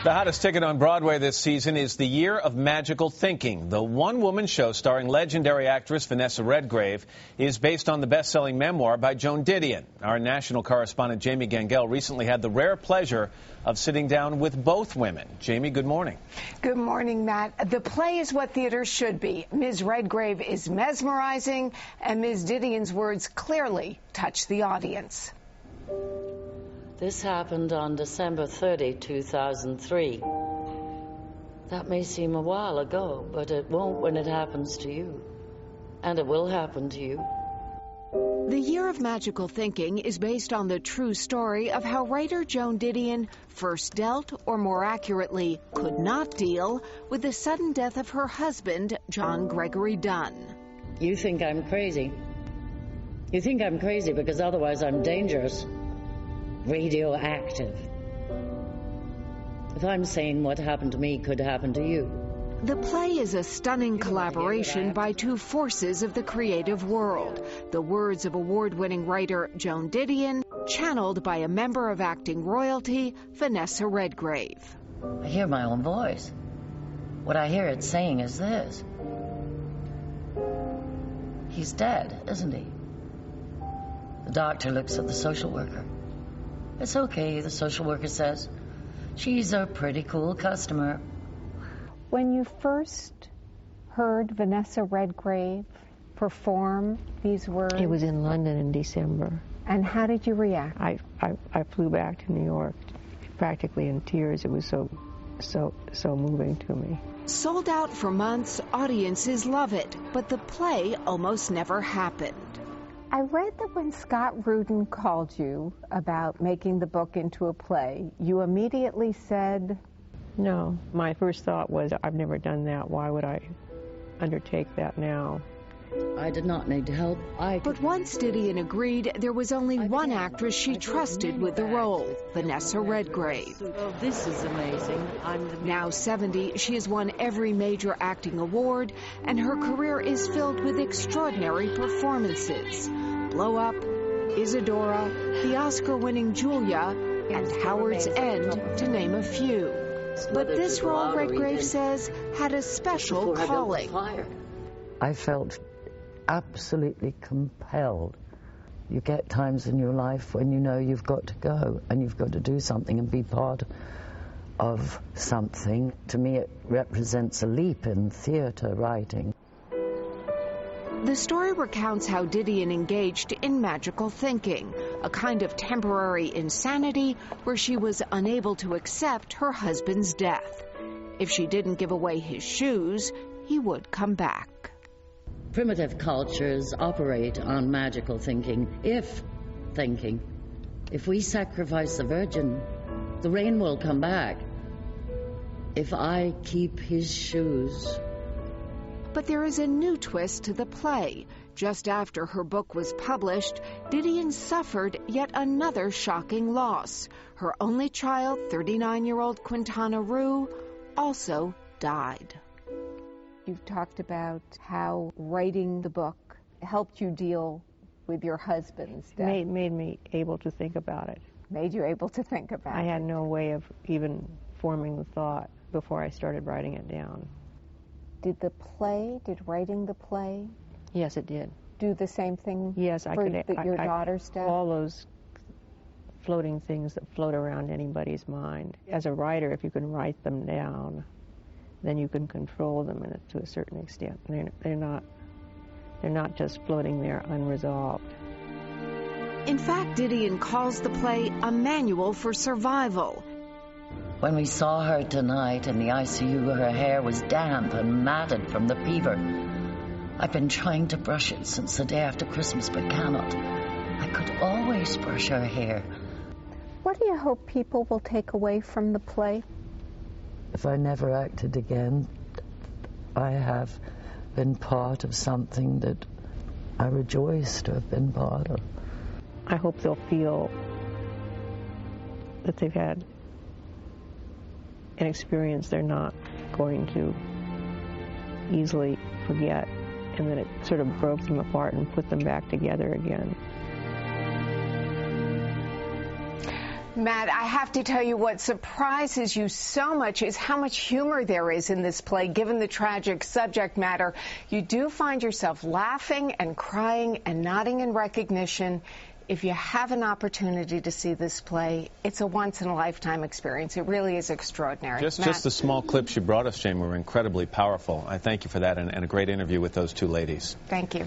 The hottest ticket on Broadway this season is The Year of Magical Thinking. The one-woman show starring legendary actress Vanessa Redgrave is based on the best-selling memoir by Joan Didion. Our national correspondent Jamie Gangel recently had the rare pleasure of sitting down with both women. Jamie, good morning. Good morning, Matt. The play is what theater should be. Ms. Redgrave is mesmerizing, and Ms. Didion's words clearly touch the audience. This happened on December 30, 2003. That may seem a while ago, but it won't when it happens to you. And it will happen to you. The Year of Magical Thinking is based on the true story of how writer Joan Didion first dealt, or more accurately, could not deal, with the sudden death of her husband, John Gregory Dunn. You think I'm crazy. You think I'm crazy because otherwise I'm dangerous. Radioactive. If I'm saying what happened to me could happen to you. The play is a stunning collaboration by two forces of the creative world. The words of award-winning writer Joan Didion, channeled by a member of acting royalty, Vanessa Redgrave. I hear my own voice. What I hear it saying is this. He's dead, isn't he? The doctor looks at the social worker. It's okay, the social worker says. She's a pretty cool customer. When you first heard Vanessa Redgrave perform these words... It was in London in December. And how did you react? I flew back to New York practically in tears. It was so moving to me. Sold out for months, audiences love it, but the play almost never happened. I read that when Scott Rudin called you about making the book into a play, you immediately said... No. My first thought was, I've never done that. Why would I undertake that now? I did not need help. But once Didion agreed, there was only one actress she trusted with the role, Vanessa Redgrave. Oh, this is amazing. Now 70, she has won every major acting award, and her career is filled with extraordinary performances. Blow Up, Isadora, the Oscar-winning Julia, and Howard's End, to name a few. But this role, Redgrave says, had a special calling. I felt absolutely compelled. You get times in your life when you know you've got to go and you've got to do something and be part of something. To me, it represents a leap in theater writing. The story recounts how Didion engaged in magical thinking, a kind of temporary insanity where she was unable to accept her husband's death. If she didn't give away his shoes, he would come back. Primitive cultures operate on magical thinking, if thinking. If we sacrifice the Virgin, the rain will come back. If I keep his shoes... But there is a new twist to the play. Just after her book was published, Didion suffered yet another shocking loss. Her only child, 39-year-old Quintana Roo, also died. You've talked about how writing the book helped you deal with your husband's death. Made me able to think about it. Made you able to think about it. I had no way of even forming the thought before I started writing it down. Did writing the play? Yes, it did. Do the same thing? Yes, your daughter's death? All those floating things that float around anybody's mind. As a writer, if you can write them down, then you can control them to a certain extent. They're not just floating there unresolved. In fact, Didion calls the play a manual for survival. When we saw her tonight in the ICU, her hair was damp and matted from the fever. I've been trying to brush it since the day after Christmas, but cannot. I could always brush her hair. What do you hope people will take away from the play? If I never acted again, I have been part of something that I rejoice to have been part of. I hope they'll feel that they've had an experience they're not going to easily forget, and that it sort of broke them apart and put them back together again. Matt, I have to tell you what surprises you so much is how much humor there is in this play, given the tragic subject matter. You do find yourself laughing and crying and nodding in recognition. If you have an opportunity to see this play, it's a once-in-a-lifetime experience. It really is extraordinary. Just the small clips you brought us, Jamie, were incredibly powerful. I thank you for that, and a great interview with those two ladies. Thank you.